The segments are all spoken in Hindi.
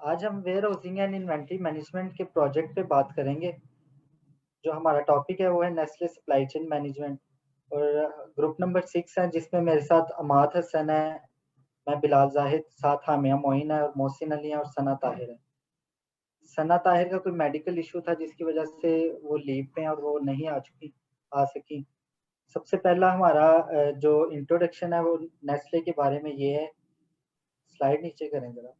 आज हम warehousing and inventory management के प्रोजेक्ट पे बात करेंगे। जो हमारा टॉपिक है वो है नेस्ले सप्लाई चेन मैनेजमेंट और ग्रुप नंबर 6 है जिसमें मेरे साथ अमाद हसन है, मैं बिलाल जाहिद, साथ हामिया मोइन है और मोहसिन अली है और सना ताहिर है। सना ताहिर का कोई मेडिकल इशू था जिसकी वजह से वो लीव पे हैं और वो नहीं आ सकी। सबसे पहला हमारा जो इंट्रोडक्शन है वो नेस्ले के बारे में ये है। स्लाइड नीचे करें जरा।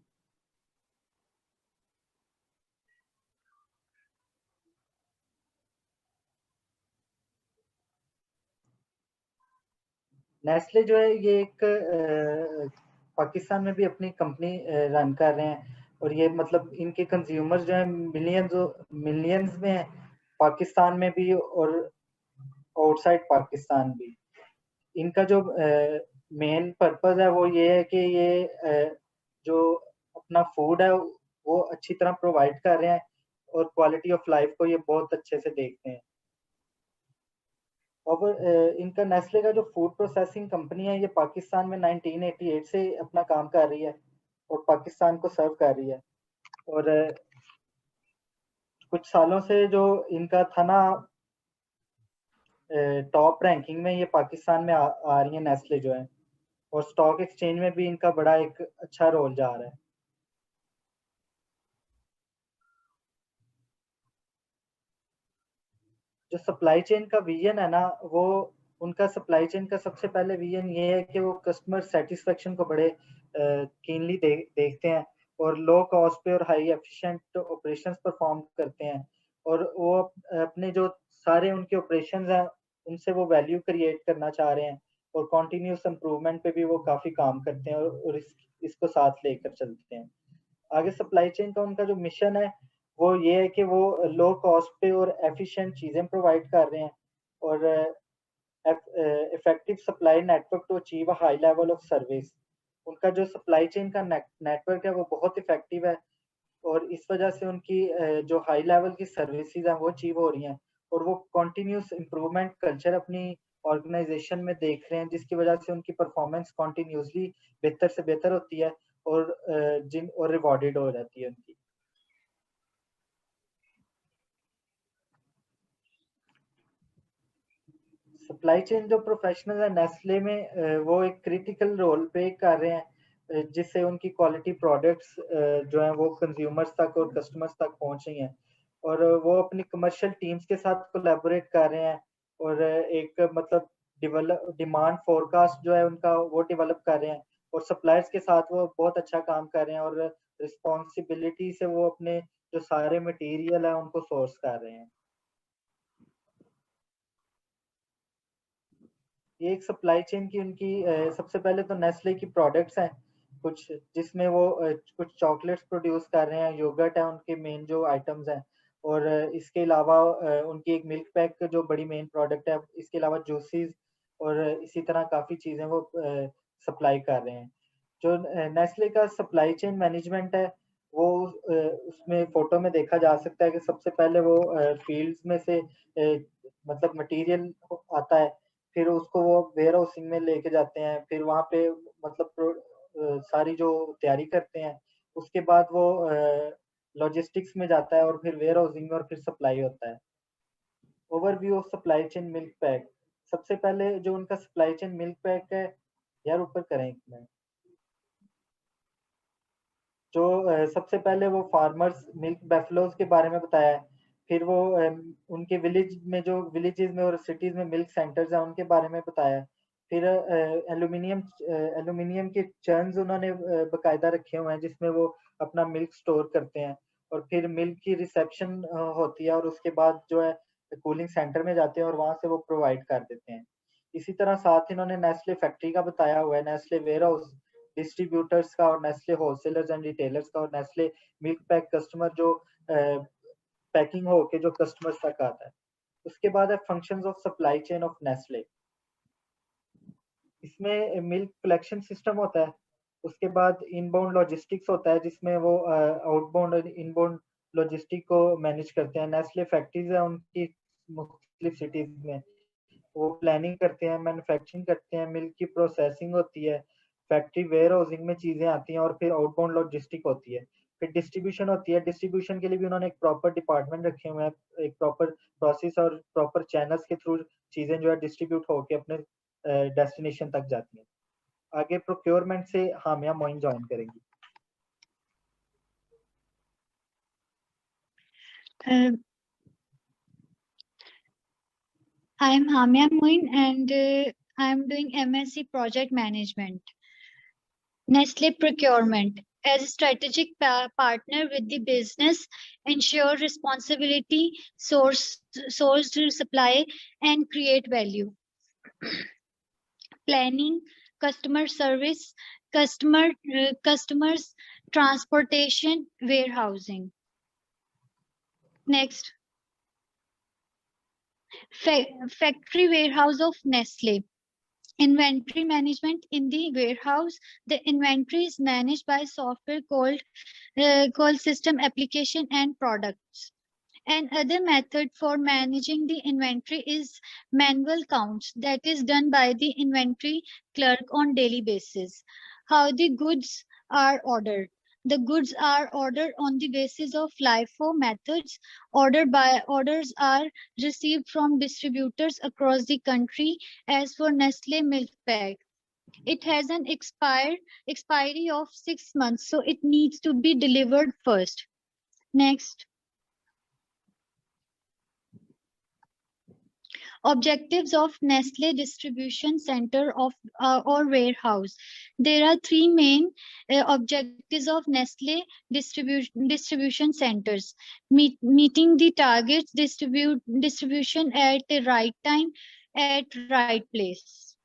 नेस्ले जो है ये एक पाकिस्तान में भी अपनी कंपनी रन कर रहे हैं और ये मतलब इनके कंज्यूमर्स जो है मिलियंस में है, पाकिस्तान में भी और आउटसाइड पाकिस्तान भी। इनका जो मेन पर्पस है वो ये है कि ये जो अपना फूड है वो अच्छी तरह प्रोवाइड कर रहे हैं और क्वालिटी ऑफ लाइफ को ये बहुत अच्छे से देखते हैं। और इनका नेस्ले का जो फूड प्रोसेसिंग कंपनी है ये पाकिस्तान में 1988 से अपना काम कर रही है और पाकिस्तान को सर्व कर रही है। और कुछ सालों से जो इनका था ना, टॉप रैंकिंग में ये पाकिस्तान में आ रही है नेस्ले जो है, और स्टॉक एक्सचेंज में भी इनका बड़ा एक अच्छा रोल जा रहा है। जो सप्लाई चेन का विजन है ना, वो उनका सप्लाई चेन का सबसे पहले विजन ये है कि वो कस्टमर सेटिस्फेक्शन को बड़े कीनली देखते हैं और लो कॉस्ट पे और हाई एफिशिएंट ऑपरेशंस परफॉर्म करते हैं। और वो अपने जो सारे उनके ऑपरेशंस हैं उनसे वो वैल्यू क्रिएट करना चाह रहे हैं और कॉन्टिन्यूस इम्प्रूवमेंट पे भी वो काफी काम करते हैं और इसको साथ लेकर चलते हैं। आगे सप्लाई चेन का उनका जो मिशन है वो ये है कि वो लो कॉस्ट पे और एफिशिएंट चीजें प्रोवाइड कर रहे हैं और effective supply network to achieve a high level of service. उनका जो सप्लाई चेन का नेटवर्क है वो बहुत इफेक्टिव है और इस वजह से उनकी जो हाई लेवल की सर्विसेज हैं वो अचीव हो रही हैं और वो कॉन्टिन्यूस इम्प्रूवमेंट कल्चर अपनी ऑर्गेनाइजेशन में देख रहे हैं, जिसकी वजह से उनकी परफॉर्मेंस कॉन्टिन्यूसली बेहतर से बेहतर होती है और जिन और रिवॉर्डेड हो जाती है उनकी। सप्लाई चेन जो प्रोफेशनल है नेस्ले में वो एक क्रिटिकल रोल प्ले कर रहे हैं, जिससे उनकी क्वालिटी प्रोडक्ट्स जो हैं वो कंज्यूमर्स तक और कस्टमर्स तक पहुंच रही हैं और वो अपनी कमर्शियल टीम्स के साथ कोलैबोरेट कर रहे हैं और एक मतलब डिमांड फोरकास्ट जो है उनका वो डेवलप कर रहे हैं और सप्लायर्स के साथ वो बहुत अच्छा काम कर रहे हैं और रिस्पॉन्सिबिलिटी से वो अपने जो सारे मटेरियल है उनको सोर्स कर रहे हैं। ये एक सप्लाई चेन की उनकी सबसे पहले तो नेस्ले की प्रोडक्ट्स हैं कुछ, जिसमें वो कुछ चॉकलेट्स प्रोड्यूस कर रहे हैं, योगर्ट है उनके मेन जो आइटम्स हैं और इसके अलावा उनकी एक मिल्क पैक जो बड़ी मेन प्रोडक्ट है, इसके अलावा जूसेस और इसी तरह काफ़ी चीज़ें वो सप्लाई कर रहे हैं। जो नेस्ले का सप्लाई चेन मैनेजमेंट है वो उसमें फोटो में देखा जा सकता है कि सबसे पहले वो फील्ड्स में से मतलब मटेरियल आता है, फिर उसको वो वेयर हाउसिंग में लेके जाते हैं, फिर वहाँ पे मतलब सारी जो तैयारी करते हैं, उसके बाद वो लॉजिस्टिक्स में जाता है और फिर वेयर हाउसिंग में और फिर सप्लाई होता है। Overview of supply chain milk pack. सबसे पहले जो उनका सप्लाई चेन मिल्क पैक है, यार ऊपर करें एक मिनट। जो सबसे पहले वो फार्मर्स मिल्क बैफलोज के बारे में बताया है, फिर वो उनके विलेजेस में और सिटीज में मिल्क सेंटर्स हैं उनके बारे में बताया है, फिर एल्यूमिनियम के चर्न्स उन्होंने बकायदा रखे हुए हैं जिसमें वो अपना मिल्क स्टोर करते हैं और फिर मिल्क की रिसेप्शन होती है और उसके बाद जो है कूलिंग सेंटर में जाते हैं और वहां से वो प्रोवाइड कर देते हैं। इसी तरह साथ ही इन्होंने नेस्ले फैक्ट्री का बताया हुआ है, नेस्ले वेयर हाउस डिस्ट्रीब्यूटर्स का और नेस्ले होलसेलर्स एंड रिटेलर्स का और नेस्ले मिल्क पैक कस्टमर जो पैकिंग होके जो कस्टमर्स तक आता है। उसके बाद है functions of supply chain of Nestle. इसमें मिल्क कलेक्शन सिस्टम होता है, उसके बाद इनबाउंड लॉजिस्टिक्स होता है जिसमें वो आउटबाउंड और इनबाउंड लॉजिस्टिक को मैनेज करते हैं। नेस्ले फैक्ट्रीज है उनकी मुख्तलिफ सिटीज में, वो प्लानिंग करते हैं, मैन्युफैक्चरिंग करते हैं, मिल्क की प्रोसेसिंग होती है, फैक्ट्री वेयर हाउसिंग में चीजें आती हैं और फिर आउटबाउंड लॉजिस्टिक होती है, फिर डिस्ट्रीब्यूशन होती है। डिस्ट्रीब्यूशन के लिए भी उन्होंने एक प्रॉपर डिपार्टमेंट रखे हुए हैं, एक प्रॉपर प्रोसेस और प्रॉपर चैनल्स के थ्रू चीजें जो है डिस्ट्रीब्यूट होकर अपने डेस्टिनेशन तक जाती हैं। आगे प्रोक्योरमेंट से हामिया मोइन ज्वाइन करेंगी। I am Hamia Moin and I am doing MSc Project Management. Nestle Procurement. As a strategic partner with the business, ensure responsibility, source supply, and create value. Planning, customer service, customers, transportation, warehousing. Next. Factory warehouse of Nestle. Inventory management in the warehouse. The inventory is managed by software called system application and products. Another method for managing the inventory is manual counts, that is done by the inventory clerk on daily basis. How the goods are ordered. The goods are ordered on the basis of LIFO methods. Orders are received from distributors across the country. As for Nestle Milk Pack, it has an expiry of 6 months, so it needs to be delivered first. Next. Objectives of Nestle distribution center or warehouse. There are three main objectives of Nestle distribution centers: meeting the targets, distribution at the right time, at right place.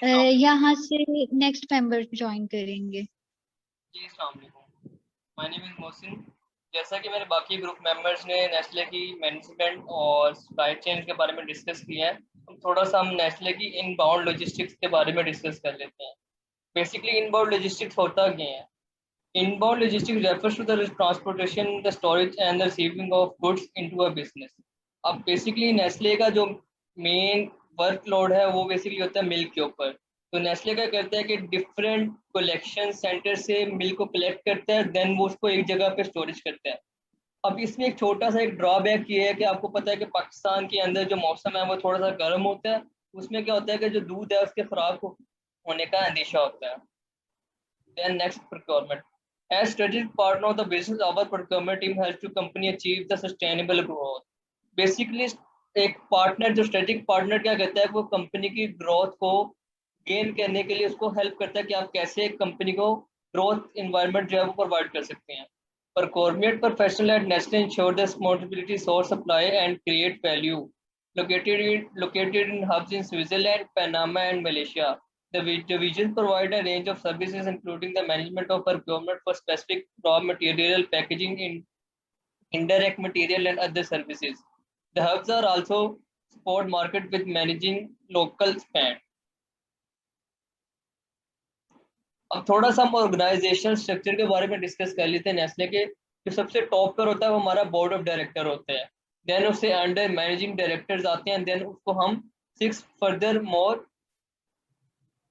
यहाँ से next member join करेंगे। जी, अस्सलाम वालेकुम। My name is Mohsin। जैसा कि मेरे बाकी ग्रुप मेंबर्स ने नेस्ले की मैनेजमेंट और सप्लाई चेन के बारे में डिस्कस किया है, थोड़ा सा हम नेस्ले की इनबाउंड लॉजिस्टिक्स के बारे में डिस्कस कर लेते हैं। बेसिकली इनबाउंड लॉजिस्टिक्स होता क्या है? Inbound logistics refers to the transportation, the storage and the receiving of goods into a business. अब बेसिकली नेस्ले का जो मेन वर्कलोड है वो बेसिकली होता है मिल्क के ऊपर। तो नेस्ले क्या करता है कि डिफरेंट कलेक्शन सेंटर से मिल्क को कलेक्ट करता है, देन वो उसको एक जगह पे स्टोरेज करता है। अब इसमें एक छोटा सा एक ड्रॉबैक ये है कि आपको पता है कि पाकिस्तान के अंदर जो मौसम है वो थोड़ा सा गर्म होता है। उसमें क्या होता है कि जो दूध है उसके खराब होने का अंदेशा होता है। Then next, procurement. As strategic partner of the business, our procurement team helps to company achieve the sustainable growth. Basically, एक पार्टनर जो स्ट्रेटेजिक पार्टनर क्या करता है, वो कंपनी की ग्रोथ को गेन करने के लिए उसको हेल्प करता है कि आप कैसे कंपनी को ग्रोथ इन्वायरमेंट जो है वो प्रोवाइड कर सकते हैं। Procurement professional at Nestle ensure the responsibility, source, supply, and create value. Located in hubs in Switzerland, Panama, and Malaysia. The division provide a range of services including the management of procurement for specific raw material, packaging, indirect material, and other services. The hubs are also support market with managing local spend. अब थोड़ा सा हम ऑर्गेनाइजेशन स्ट्रक्चर के बारे में डिस्कस कर लेते हैं। नेस्ले के जो सबसे टॉप पर होता है वो हमारा बोर्ड ऑफ डायरेक्टर होता है, देन उससे अंडर मैनेजिंग डायरेक्टर्स आते हैं, देन उसको हम 6 फर्दर मोर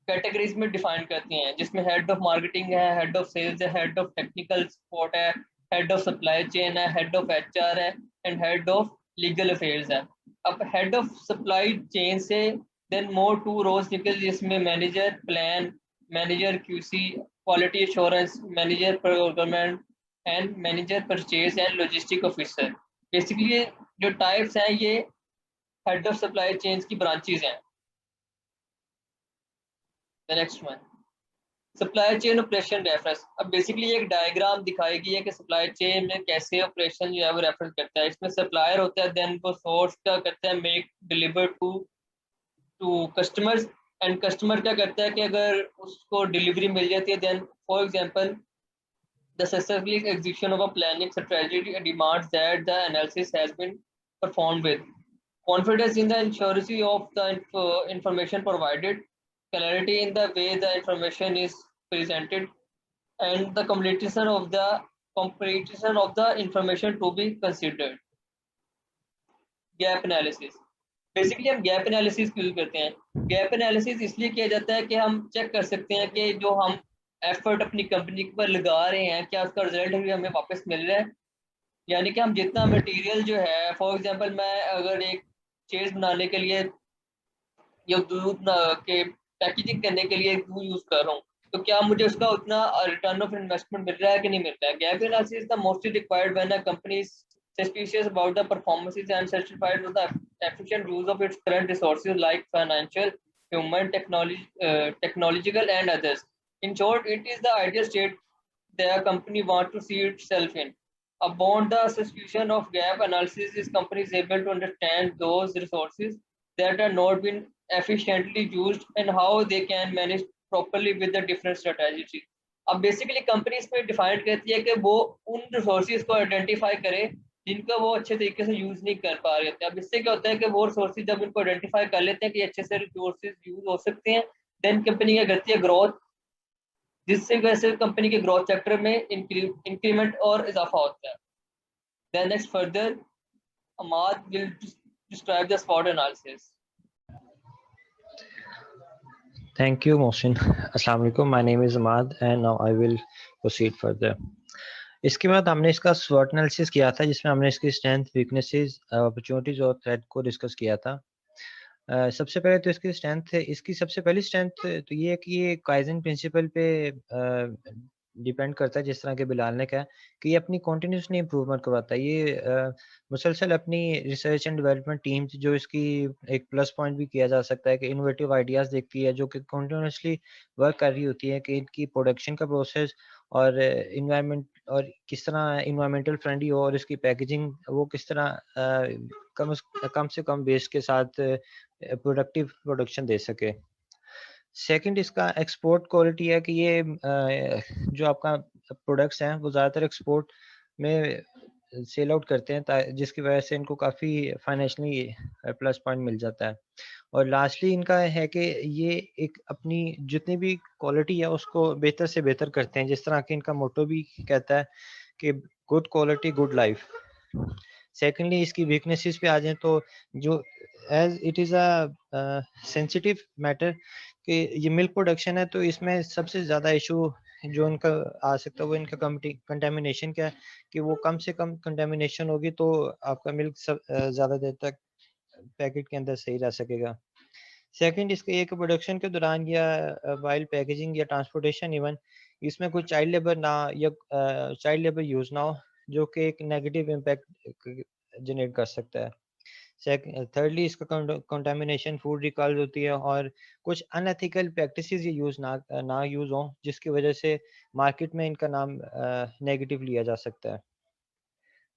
कैटेगरीज में डिफाइन करते हैं, जिसमें हेड ऑफ मार्केटिंग है, हेड ऑफ सेल्स है, हेड ऑफ टेक्निकल सपोर्ट है, हेड ऑफ सप्लाई चेन है, हेड ऑफ एचआर है, and head of legal affairs है। अब हेड ऑफ सप्लाई चेन से देन मोर 2 रोल्स निकल, जिसमें manager plan, manager QC quality assurance, manager procurement and manager purchase and logistic officer. Basically जो टाइप्स हैं ये हेड ऑफ सप्लाई चेन की ब्रांचेज हैं। The next one, supply chain operation reference. अब बेसिकली एक डायग्राम दिखाई गई है कि सप्लाई चेन में कैसे ऑपरेशन जो है वो रेफरेंस करता है। इसमें सप्लायर होता है, देन वो सोर्स क्या करता है, make deliver to customers, and customer क्या करता है कि अगर उसको डिलीवरी मिल जाती है, then for example the successful execution of a planning strategy demands that the analysis has been performed with confidence in the accuracy of the information provided, clarity in the way the information is presented, and the completion of the information to be considered. Gap analysis. Basically हम गैप एनालिसिस यूज करते हैं। गैप एनालिसिस इसलिए किया जाता है कि हम चेक कर सकते हैं कि जो हम एफर्ट अपनी कंपनी पर लगा रहे हैं क्या उसका रिजल्ट भी हमें वापस मिल रहा है। यानी कि हम जितना मटेरियल जो है, फॉर एग्जांपल मैं अगर एक चीज बनाने के लिए या दूध के पैकेजिंग करने के लिए दूध यूज कर रहा हूँ, तो क्या मुझे उसका उतना रिटर्न ऑफ इन्वेस्टमेंट मिल रहा है कि नहीं मिल रहा है। Gap analysis the mostly required when a company is suspicious about the performances and certified with the efficient use of its current resources like financial, human, technological and others. In short, it is the ideal state the company want to see itself in. Upon the suspicion of gap analysis, this company is able to understand those resources that are not being efficiently used and how they can manage properly with the different strategies. अब बेसिकली कंपनी इसमें डिफाइन करती है कि वो उन रिसोर्सेज को आइडेंटिफाई करे जिनका वो अच्छे तरीके से यूज नहीं कर पा रहे थे। अब इससे क्या होता है कि वो रिसोर्सेज जब उनको आइडेंटिफाई कर लेते हैं कि अच्छे से रिसोर्सेज यूज हो सकते हैं, देन कंपनी क्या करती है ग्रोथ, जिससे वैसे कंपनी के ग्रोथ सेक्टर में इंक्रीमेंट और इजाफा होता है। Then next further Ahmad will describe the SWOT analysis. Thank you, Mohsin. Assalamu alaikum. My name is Ahmad and now I will proceed further. इसके बाद हमने इसका SWOT एनालिसिस किया था जिसमें हमने इसकी स्ट्रेंथ, वीकनेसेस, अपॉर्चुनिटीज और थ्रेट को डिस्कस किया था। सबसे पहले तो इसकी स्ट्रेंथ है, इसकी सबसे पहली स्ट्रेंथ तो ये है कि ये काइजन प्रिंसिपल पे डिपेंड करता है, जिस तरह के बिलाल ने कहा कि ये अपनी कंटिन्यूसली इंप्रूवमेंट करवाता है। ये मुसलसल अपनी रिसर्च एंड डेवलपमेंट टीम जो इसकी एक प्लस पॉइंट भी किया जा सकता है कि इनोवेटिव आइडियाज़ देखती है जो कि कंटिन्यूसली वर्क कर रही होती है कि इनकी प्रोडक्शन का प्रोसेस और इन्वायरमेंट और किस तरह इन्वायरमेंटल फ्रेंडली हो और इसकी पैकेजिंग वो किस तरह कम से कम वेस्ट के साथ प्रोडक्टिव प्रोडक्शन दे सके। सेकंड इसका एक्सपोर्ट क्वालिटी है कि ये जो आपका प्रोडक्ट्स हैं वो ज़्यादातर एक्सपोर्ट में सेल आउट करते हैं जिसकी वजह से इनको काफ़ी फाइनेंशियली प्लस पॉइंट मिल जाता है। और लास्टली इनका है कि ये एक अपनी जितनी भी क्वालिटी है उसको बेहतर से बेहतर करते हैं, जिस तरह कि इनका मोटो भी कहता है कि good quality good life. Secondly इसकी वीकनेसेस पे आ जाएं तो जो as it is a sensitive matter कि ये मिल्क प्रोडक्शन है तो इसमें सबसे ज़्यादा इशू जो इनका आ सकता है वो इनका कंटेमिनेशन का है कि वो कम से कम कंटेमिनेशन होगी तो आपका मिल्क ज़्यादा देर तक पैकेट के अंदर सही रह सकेगा। सेकंड इसके एक प्रोडक्शन के दौरान या वाइल पैकेजिंग या ट्रांसपोर्टेशन इवन इसमें कोई चाइल्ड लेबर ना या चाइल्ड लेबर यूज़ ना हो जो कि एक नेगेटिव इम्पैक्ट जनरेट कर सकता है। थर्डली इसका कंटामिनेशन फूड रिकॉल्स होती है और कुछ अनएथिकल प्रैक्टिसेस ये यूज़ ना यूज़ हों जिसकी वजह से मार्केट में इनका नाम नेगेटिव लिया जा सकता है।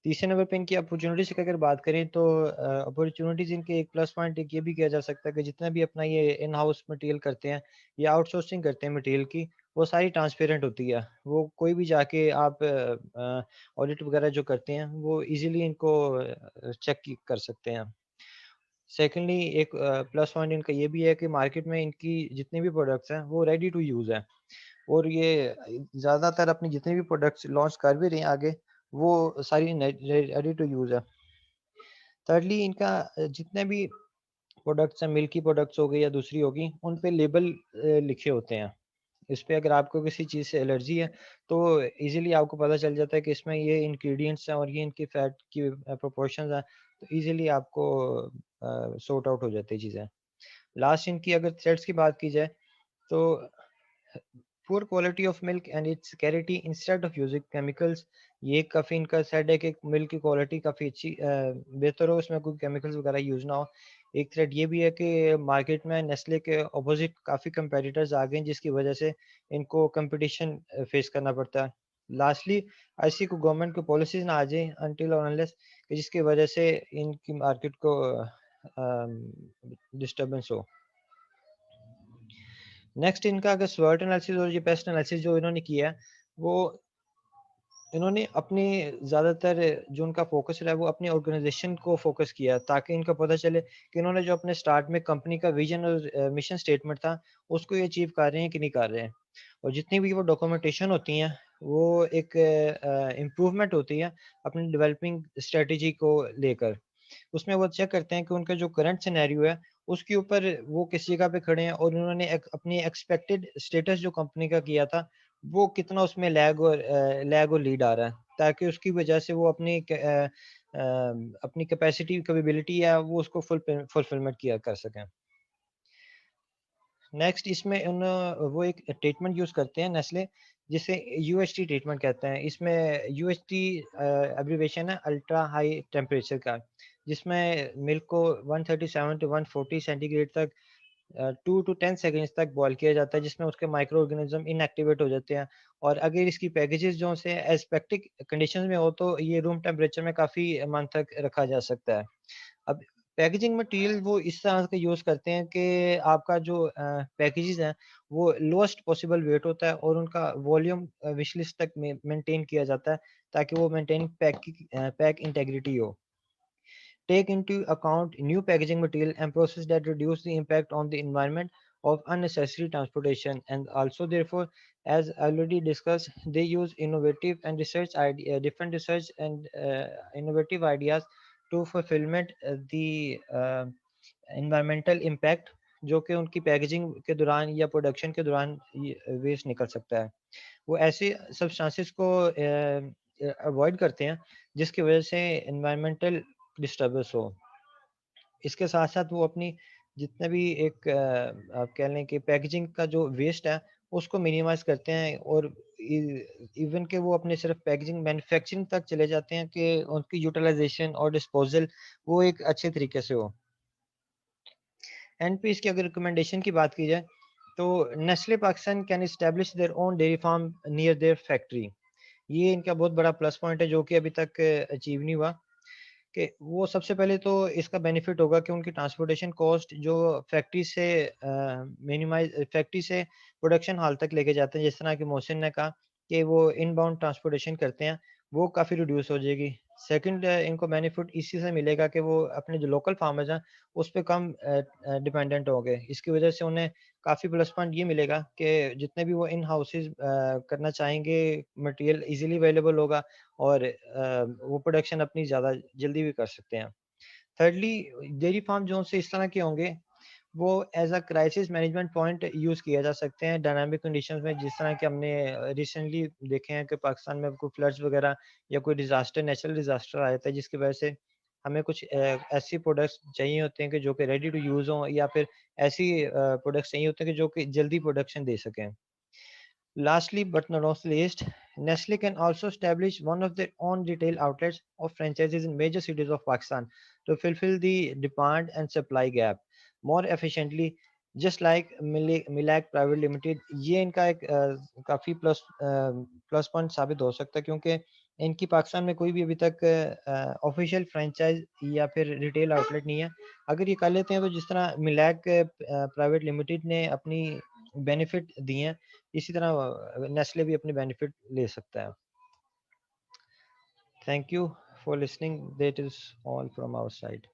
तीसरे नंबर पे इनकी अपॉर्चुनिटीज़ की अगर बात करें तो अपॉर्चुनिटीज़ इनके एक प्लस पॉइंट एक ये भी किया जा सकता है कि जितना भी अपना ये इन हाउस मटेरियल करते हैं या आउटसोर्सिंग करते हैं मटेरियल की वो सारी ट्रांसपेरेंट होती है। वो कोई भी जाके आप ऑडिट वगैरह जो करते हैं वो इजीली इनको चेक कर सकते हैं। सेकेंडली एक प्लस पॉइंट इनका ये भी है कि मार्केट में इनकी जितने भी प्रोडक्ट्स हैं वो रेडी टू यूज़ है और ये ज़्यादातर अपनी जितने भी प्रोडक्ट्स लॉन्च कर भी रहे हैं आगे वो सारी रेडी टू यूज़ है। थर्डली इनका जितने भी प्रोडक्ट्स हैं मिल्की प्रोडक्ट्स हो गई या दूसरी होगी उन पे लेबल लिखे होते हैं। इस पे अगर आपको किसी चीज़ से एलर्जी है तो इजीली आपको पता चल जाता है कि इसमें ये इंग्रेडिएंट्स हैं और ये इनकी फैट की प्रोपोर्शंस हैं तो इजीली आपको सॉर्ट आउट हो जाती है चीज़ें। लास्ट इनकी अगर थ्रेड्स की बात की जाए तो poor quality of milk and its scarcity instead of using chemicals, ये काफ़ी इनका सेट है कि मिल्क की क्वालिटी काफ़ी अच्छी बेहतर हो, उसमें कोई केमिकल्स वगैरह यूज़ ना हो। एक थ्रेड ये भी है कि मार्केट में नेस्ले के अपोजिट काफ़ी कंपेटिटर्स आ गए हैं जिसकी वजह से इनको कंपटीशन फेस करना पड़ता है। लास्टली ऐसी कोई गवर्नमेंट की पॉलिसीज ना आ जाए अनटिल और अनलेस कि जिसकी वजह से इनकी मार्केट को डिस्टर्बेंस हो। नेक्स्ट इनका अगर स्वॉट एनालिसिस और ये पेस्ट एनालिसिस जो इन्होंने किया है वो इन्होंने अपने ज़्यादातर जो उनका फोकस रहा है वो अपनी ऑर्गेनाइजेशन को फोकस किया ताकि इनको पता चले कि इन्होंने जो अपने स्टार्ट में कंपनी का विजन और मिशन स्टेटमेंट था उसको ये अचीव कर रहे हैं कि नहीं कर रहे हैं। और जितनी भी वो डॉक्यूमेंटेशन होती हैं वो एक इम्प्रूवमेंट होती है अपनी डेवलपिंग स्ट्रेटजी को लेकर। उसमें वो चेक करते हैं कि उनका जो करंट सिनेरियो है उसके ऊपर वो किस जगह पे खड़े हैं और उन्होंने अपनी एक्सपेक्टेड स्टेटस जो कंपनी का किया था वो कितना उसमें लैग और लीड आ रहा है, ताकि उसकी वजह से वो अपनी कैपेसिटी कैपेबिलिटी है वो उसको फुलफिलमेंट किया कर सकें। नेक्स्ट इसमें वो एक ट्रीटमेंट यूज करते हैं नेस्ले जिसे यूएचटी ट्रीटमेंट कहते हैं। इसमें यूएचटी एब्रिवेशन है अल्ट्रा हाई टेम्परेचर का, जिसमें मिल्क को 137 टू 140 सेंटीग्रेड तक 2 टू 10 सेकेंड्स तक बॉयल किया जाता है, जिसमें उसके माइक्रो ऑर्गेनिज्म इनएक्टिवेट हो जाते हैं। और अगर इसकी पैकेजेस जो से एस्पेक्टिक कंडीशन में हो तो ये रूम टेम्परेचर में काफ़ी मंथ तक रखा जा सकता है। अब पैकेजिंग मटेरियल वो इस तरह के यूज़ करते हैं कि आपका जो पैकेजेस हैं वो लोएस्ट पॉसिबल वेट होता है और उनका वॉल्यूम विश लिस्ट तक मेंटेन किया जाता है, ताकि वो मेंटेन पैक इंटेग्रिटी हो। Take into account new packaging material and process that reduce the impact on the environment of unnecessary transportation. And also therefore, as already discussed, they use innovative and different research and innovative ideas to fulfillment the environmental impact जो कि उनकी पैकेजिंग के दौरान या प्रोडक्शन के दौरान वेस्ट निकल सकता है। वो ऐसे सब्सटेंसेस को अवॉइड करते हैं जिसकी वजह से एनवायरमेंटल डिस्टर्बेंस हो। इसके साथ साथ वो अपनी जितने भी एक आप कह लें कि पैकेजिंग का जो वेस्ट है उसको मिनिमाइज करते हैं और इवन के वो अपने सिर्फ पैकेजिंग मैन्युफैक्चरिंग तक चले जाते हैं कि उनकी यूटिलाइजेशन और डिस्पोजल वो एक अच्छे तरीके से हो। एंड पे इसकी अगर रिकमेंडेशन की बात की जाए तो Nestle Pakistan can establish their own dairy farm near their factory. ये इनका बहुत बड़ा प्लस पॉइंट है जो कि अभी तक अचीव नहीं हुआ। कि वो सबसे पहले तो इसका बेनिफिट होगा कि उनकी ट्रांसपोर्टेशन कॉस्ट जो फैक्ट्री से प्रोडक्शन हॉल तक लेके जाते हैं, जिस तरह कि मोहसिन ने कहा कि वो इनबाउंड ट्रांसपोर्टेशन करते हैं, वो काफ़ी रिड्यूस हो जाएगी। सेकंड इनको बेनिफिट इसी से मिलेगा कि वो अपने जो लोकल फार्मर्स हैं उस पे कम डिपेंडेंट होंगे। इसकी वजह से उन्हें काफ़ी प्लस पॉइंट ये मिलेगा कि जितने भी वो इन हाउसेज करना चाहेंगे मटेरियल इजीली अवेलेबल होगा और वो प्रोडक्शन अपनी ज़्यादा जल्दी भी कर सकते हैं। थर्डली डेयरी फार्म जो से इस तरह के होंगे वो as a crisis management point use किया जा सकते हैं डायनामिक कंडीशंस में, जिस तरह कि हमने रिसेंटली देखे हैं कि पाकिस्तान में कोई फ्लड्स वगैरह या कोई डिज़ास्टर नेचुरल डिज़ास्टर आ जाता है जिसकी वजह से हमें कुछ ऐसी प्रोडक्ट्स चाहिए होते हैं कि जो कि रेडी टू यूज़ हों या फिर ऐसी प्रोडक्ट्स चाहिए होते हैं कि जो कि जल्दी प्रोडक्शन दे सकें। Lastly, but not least, Nestle can also establish one of their own retail outlets or franchises in major cities of Pakistan to fulfill the demand and supply gap more efficiently, just like Milak Private Limited। ये इनका एक काफ़ी प्लस पॉइंट साबित हो सकता है क्योंकि इनकी पाकिस्तान में कोई भी अभी तक ऑफिशियल फ्रेंचाइज या फिर रिटेल आउटलेट नहीं है। अगर ये कर लेते हैं तो जिस तरह मिलाक प्राइवेट लिमिटेड ने अपनी बेनिफिट दिए हैं, इसी तरह नेस्ले भी अपनी बेनिफिट ले सकता है। Thank you for listening, that is all from our side.